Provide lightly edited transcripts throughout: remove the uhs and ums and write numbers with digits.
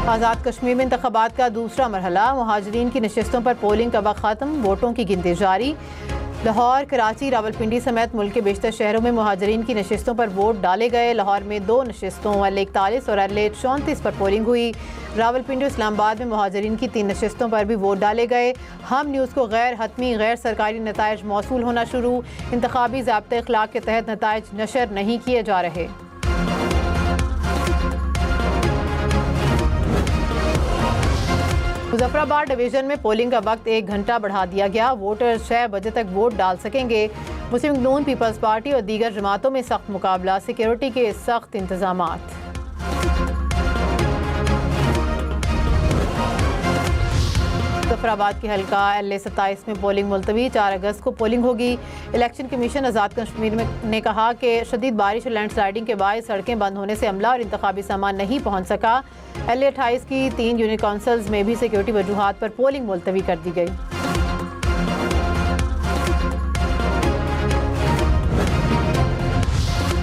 आज़ाद कश्मीर में इंतखाबात का दूसरा मरहला, मुहाजिरीन की नशिस्तों पर पोलिंग का वक्त ख़त्म, वोटों की गिनती जारी। लाहौर, कराची, रावलपिंडी समेत मुल्क के बेशतर शहरों में मुहाजिरीन की नशिस्तों पर वोट डाले गए। लाहौर में 2 नशिस्तों L41 और L34 पर पोलिंग हुई। रावलपिंडी और इस्लामाबाद में मुहाजिरीन की 3 नशिस्तों पर भी वोट डाले गए। हम न्यूज़ को गैर हतमी गैर सरकारी नताइज मौसूल होना शुरू, इंतखाबी ज़ाब्ते अखलाक के तहत नताइज नशर नहीं किए जा रहे। मुजफ्फराबाद डिवीज़न में पोलिंग का वक्त 1 घंटा बढ़ा दिया गया। वोटर 6 बजे तक वोट डाल सकेंगे। मुस्लिम लीग नून, पीपल्स पार्टी और दीगर जमातों में सख्त मुकाबला, सिक्योरिटी के सख्त इंतजामात। मुजफ्फराबाद की हल्का L27 में पोलिंग मुलतवी, 4 अगस्त को पोलिंग होगी। इलेक्शन कमीशन आज़ाद कश्मीर ने कहा कि शदीद बारिश और लैंडस्लाइडिंग के बाद सड़कें बंद होने से अमला और इंतखाबी सामान नहीं पहुँच सका। L28 की 3 यूनिट काउंसिल्स में भी सिक्योरिटी वजूहात पर पोलिंग मुलतवी कर दी गई।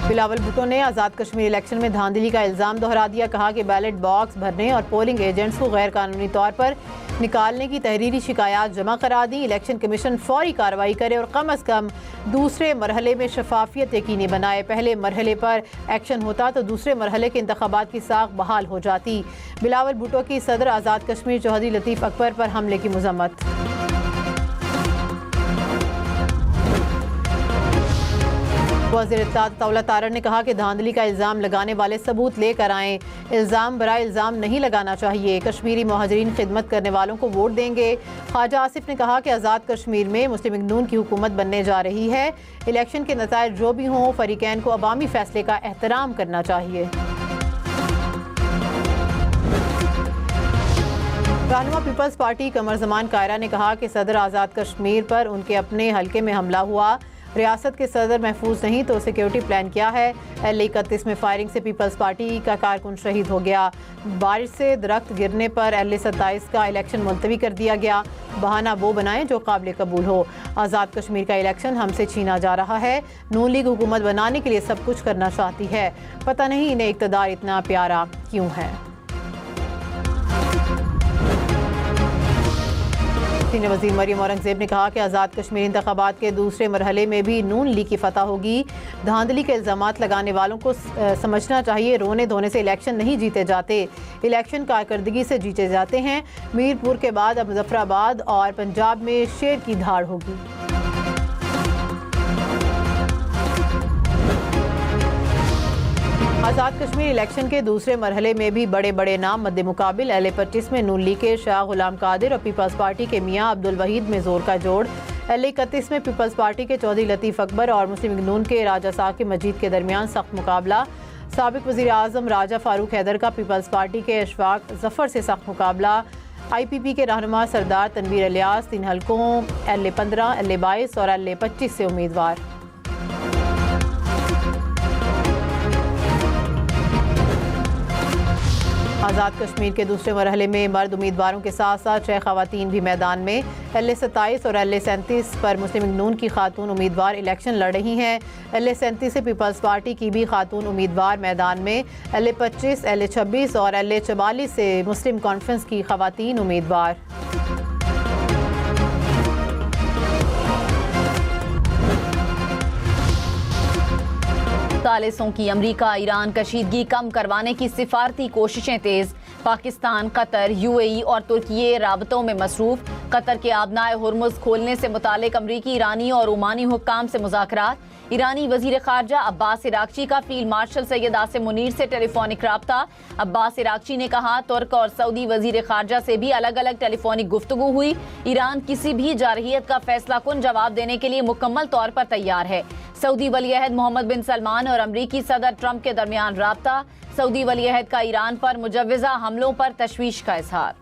बिलावल भुट्टो ने आज़ाद कश्मीर इलेक्शन में धांधली का इल्ज़ाम दोहरा दिया। कहा कि बैलेट बॉक्स भरने और पोलिंग एजेंट्स को गैर कानूनी तौर पर निकालने की तहरीरी शिकायत जमा करा दी। इलेक्शन कमीशन फौरी कार्रवाई करे और कम अज़ कम दूसरे मरहले में शफाफियत यकीनी बनाए। पहले मरहले पर एक्शन होता तो दूसरे मरहले के इंतखाबात की साख बहाल हो जाती। बिलावल भुट्टो की सदर आज़ाद कश्मीर चौधरी लतीफ़ अकबर पर हमले की मज़म्मत। वज़ीर इत्तलात तौला तारड़ ने कहा कि धांधली का इल्ज़ाम लगाने वाले सबूत लेकर आएँ। इल्ज़ाम बराए इल्ज़ाम नहीं लगाना चाहिए। कश्मीरी मुहाजिरीन खिदमत करने वालों को वोट देंगे। ख्वाजा आसिफ ने कहा कि आज़ाद कश्मीर में मुस्लिम लीग नून की हुकूमत बनने जा रही है। इलेक्शन के नताइज जो भी हों, फरीकैन को अवामी फैसले का एहतराम करना चाहिए। रहनुमा पीपल्स पार्टी कमर ज़मान कायरा ने कहा कि सदर आज़ाद कश्मीर पर उनके अपने हल्के में हमला हुआ। रियासत के सदर महफूज नहीं तो सिक्योरिटी प्लान क्या है। L31 में फायरिंग से पीपल्स पार्टी का कारकुन शहीद हो गया। बारिश से दरख्त गिरने पर L27 का इलेक्शन मुलतवी कर दिया गया। बहाना वो बनाएं जो काबिल कबूल हो। आज़ाद कश्मीर का इलेक्शन हमसे छीना जा रहा है। नून लीग हुकूमत बनाने के लिए सब कुछ करना चाहती है। पता नहीं इन्हें इक़्तिदार इतना प्यारा क्यों है। सीनियर वज़ीर मरियम औरंगज़ेब ने कहा कि आज़ाद कश्मीर इंतखाबात के दूसरे मरहले में भी नून लीग की फतह होगी। धांधली के इल्ज़ामात लगाने वालों को समझना चाहिए रोने धोने से इलेक्शन नहीं जीते जाते। इलेक्शन कारकर्दगी से जीते जाते हैं। मीरपुर के बाद अब मुजफ्फराबाद और पंजाब में शेर की धाड़ होगी। आज़ाद कश्मीर इलेक्शन के दूसरे मरहले में भी बड़े बड़े नाम मद्दे मुकाबिल। L25 में नून लीग के शाह गुलाम कादिर और पीपल्स पार्टी के मियां अब्दुल वहीद में जोर का जोड़। L31 में पीपल्स पार्टी के चौधरी लतीफ़ अकबर और मुस्लिम लीग नून के राजा साकिब मजीद के दरमियान सख्त मुकाबला। साबिक वज़ीर आज़म राजा फारूक हैदर का पीपल्स पार्टी के अशफाक जफ़र से सख्त मुकाबला। IPP के रहनुमा सरदार तनवीर इलियास 3 हल्कों L15, L22 और L25 से उम्मीदवार। आज़ाद कश्मीर के दूसरे मरहले में मर्द उम्मीदवारों के साथ साथ 6 ख़वातीन भी मैदान में। L27 और L37 पर मुस्लिम लीग नून की खातून उम्मीदवार इलेक्शन लड़ रही हैं। L37 से पीपल्स पार्टी की भी खातून उम्मीदवार मैदान में। L25, L26 और L44 से मुस्लिम कॉन्फ्रेंस की ख़वातीन उम्मीदवार। सालिसों की अमरीका ईरान कशीदगी कम करवाने की सिफारती कोशिशें तेज। पाकिस्तान, कतर, UAE और तुर्की राबतों में मसरूफ। कतर के आबनाए हुर्मुज़ खोलने से मुतालिक अमरीकी, ईरानी और ओमानी हुक्काम से मुज़ाकरात। ईरानी वज़ीर ख़ारजा अब्बास इराक़ची का फील्ड मार्शल सैयद आसिम मुनीर से टेलीफोनिक राब्ता। अब्बास इराक़ची ने कहा तुर्क और सऊदी वज़ीर ख़ारजा से भी अलग अलग टेलीफोनिक गुफ्तगू हुई। ईरान किसी भी जारहियत का फैसला कुन जवाब देने के लिए मुकम्मल तौर पर तैयार है। सऊदी वली-अहद मोहम्मद बिन सलमान और अमरीकी सदर ट्रंप के दरमियान राब्ता। सऊदी वली-अहद का ईरान पर मुजव्वज़ा हमलों पर तशवीश का इज़हार।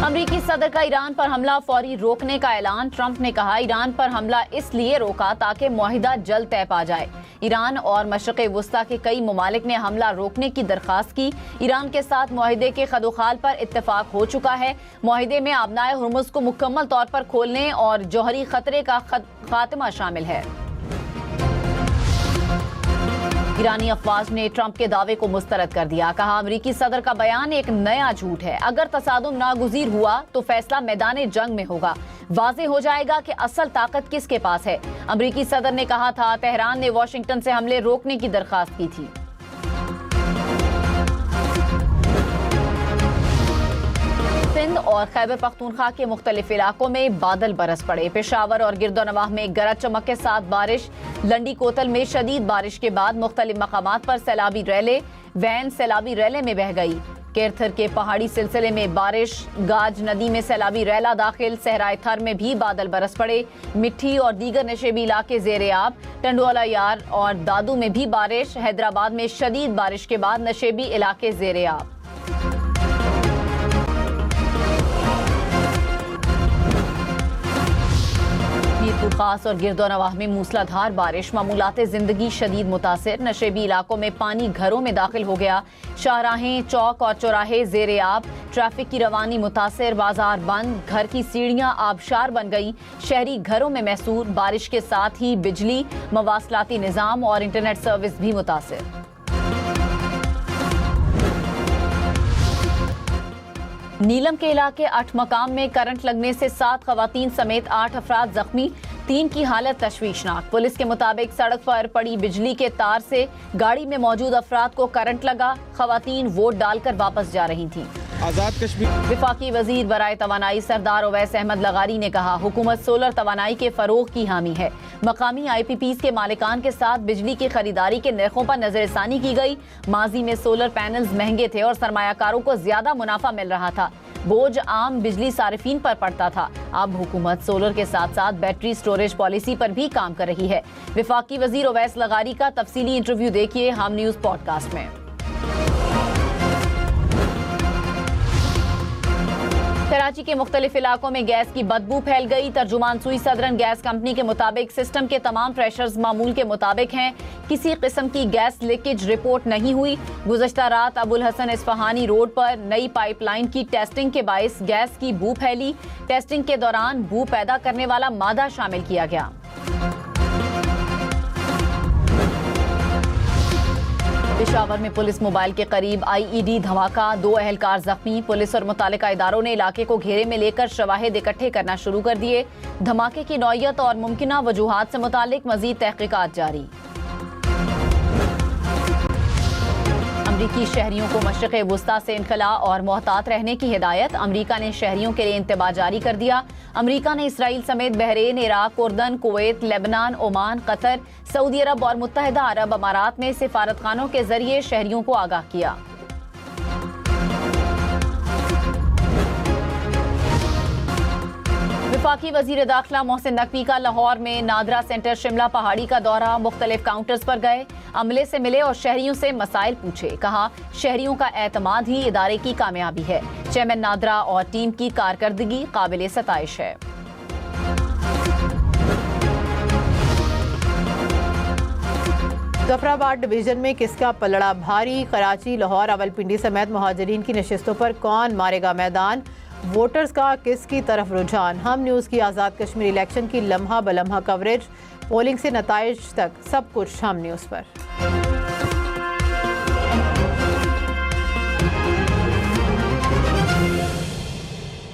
अमरीकी सदर का ईरान पर हमला फौरी रोकने का ऐलान। ट्रंप ने कहा ईरान पर हमला इसलिए रोका ताकि मुआहिदा जल्द तय पा जाए। ईरान और मशरिक़ वुस्ता के कई ममालिक ने हमला रोकने की दरख्वास्त की। ईरान के साथ मुआहिदे के खदोखाल पर इत्तेफाक हो चुका है। मुआहिदे में आबनाए हुर्मुज़ को मुकम्मल तौर पर खोलने और जौहरी खतरे का खात्मा शामिल है। ईरानी अफवाज ने ट्रंप के दावे को मुस्तरद कर दिया। कहा, अमेरिकी सदर का बयान एक नया झूठ है। अगर तसादुम नागुज़ीर हुआ तो फैसला मैदान जंग में होगा। वाज़ेह हो जाएगा कि असल ताकत किसके पास है। अमेरिकी सदर ने कहा था, तेहरान ने वाशिंगटन से हमले रोकने की दरखास्त की थी। सिंध और खैबर पख्तूनख्वा के मुख्तलिफ इलाकों में बादल बरस पड़े। पेशावर और गिरदोनवाह में गरज चमक के साथ बारिश। लंडी कोतल में शदीद बारिश के बाद मुख्तलिफ मकामात पर सैलाबी रैले, वैन सैलाबी रैले में बह गई। केरथर के पहाड़ी सिलसिले में बारिश। गाज नदी में सैलाबी रैला दाखिल। सहराए थर में भी बादल बरस पड़े। मिट्टी और दीगर नशेबी इलाके ज़ेरे आब। टंडोला यार और दादू में भी बारिश। हैदराबाद में शदीद बारिश के बाद नशेबी इलाके ज़ेरे आब। मीरपुर खास और गिरदोनवाह में मूसलाधार बारिश। मामूलाते जिंदगी शदीद मुतासिर। नशेबी इलाकों में पानी घरों में दाखिल हो गया। शाहराहें, चौक और चौराहे ज़ेरे आब। ट्रैफिक की रवानी मुतासिर। बाजार बंद। घर की सीढ़ियां आबशार बन गई। शहरी घरों में महसूर। बारिश के साथ ही बिजली, मवासलाती निज़ाम और इंटरनेट सर्विस भी मुतासिर। नीलम के इलाके 8 मकाम में करंट लगने से 7 खवातीन समेत 8 अफराद जख्मी। 3 की हालत तशवीशनाक। पुलिस के मुताबिक सड़क पर पड़ी बिजली के तार से गाड़ी में मौजूद अफराद को करंट लगा। खवातीन वोट डालकर वापस जा रही थीं। आजाद कश्मीर विफाकी वजीर बराए तवानाई सरदार ओवैस अहमद लगारी ने कहा, हुकूमत सोलर तवानाई के फरोग की हामी है। मकामी IPPs के मालिकान के साथ बिजली की खरीदारी के नरखों पर नजरसानी की गई। माजी में सोलर पैनल्स महंगे थे और सरमायाकारों को ज्यादा मुनाफा मिल रहा था। बोझ आम बिजली सारिफीन पर पड़ता था। अब हुकूमत सोलर के साथ साथ बैटरी स्टोरेज पॉलिसी पर भी काम कर रही है। विफाकी वजीर ओवैस लगारी का तफसीली इंटरव्यू देखिए हम न्यूज पॉडकास्ट में। कराची के मुख्तलिफ इलाकों में गैस की बदबू फैल गई। तर्जुमान सुई सदरन गैस कंपनी के मुताबिक सिस्टम के तमाम प्रेशर्स मामूल के मुताबिक हैं। किसी किस्म की गैस लीकेज रिपोर्ट नहीं हुई। गुज़श्ता रात अबुल हसन इस्फहानी रोड पर नई पाइपलाइन की टेस्टिंग के बाइस गैस की बू फैली। टेस्टिंग के दौरान बू पैदा करने वाला मादा शामिल किया गया। पेशावर में पुलिस मोबाइल के करीब IED धमाका। 2 अहलकार जख्मी। पुलिस और मुतालिका इदारों ने इलाके को घेरे में लेकर शवाहिद इकट्ठे करना शुरू कर दिए। धमाके की नौयत और मुमकिना वजूहात से मुतालिक मजीद तहकीकात जारी। अमरीकी शहरियों को मशरिक़ वुस्ता से इनखला और मोहतात रहने की हिदायत। अमरीका ने शहरियों के लिए इंतबा जारी कर दिया। अमरीका ने इसराइल समेत बहरीन, इराक, उर्दन, Kuwait, Lebanon, Oman, Qatar, Saudi Arab और मुत्तहिदा अरब अमारात में सिफारतखानों के जरिए शहरियों को आगाह किया। वफाकी वजीर दाखिला मोहसिन नकवी का लाहौर में नादरा सेंटर शिमला पहाड़ी का दौरा। मुख्तलिफ काउंटर्स पर गए, अमले से मिले और शहरियों से मसाइल पूछे। कहा, शहरियों का एतमाद ही इदारे की कामयाबी है। चेयरमैन नादरा और टीम की कारकर्दगी काबिल सताइश है। जफराबाद डिवीजन में किसका पलड़ा भारी। कराची, लाहौर, रावलपिंडी समेत मुहाजिरीन की नशिस्तों पर कौन मारेगा मैदान। वोटर्स का किसकी तरफ रुझान। हम न्यूज़ की आज़ाद कश्मीर इलेक्शन की लम्हा बलम्हा कवरेज, पोलिंग से नताइज तक सब कुछ हम न्यूज़ पर।